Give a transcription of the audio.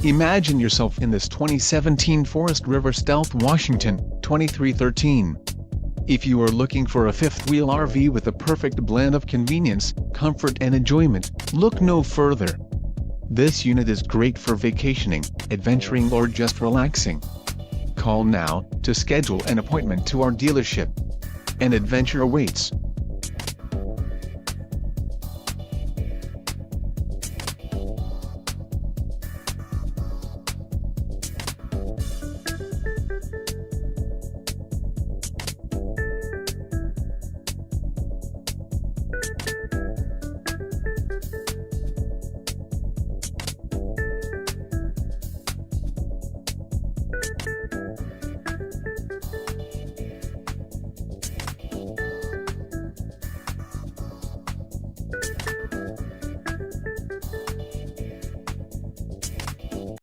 Imagine yourself in this 2017 Forest River Stealth Washington 2313. If you are looking for a fifth-wheel RV with a perfect blend of convenience, comfort and enjoyment, look no further. This unit is great for vacationing, adventuring or just relaxing. Call now to schedule an appointment to our dealership. An adventure awaits.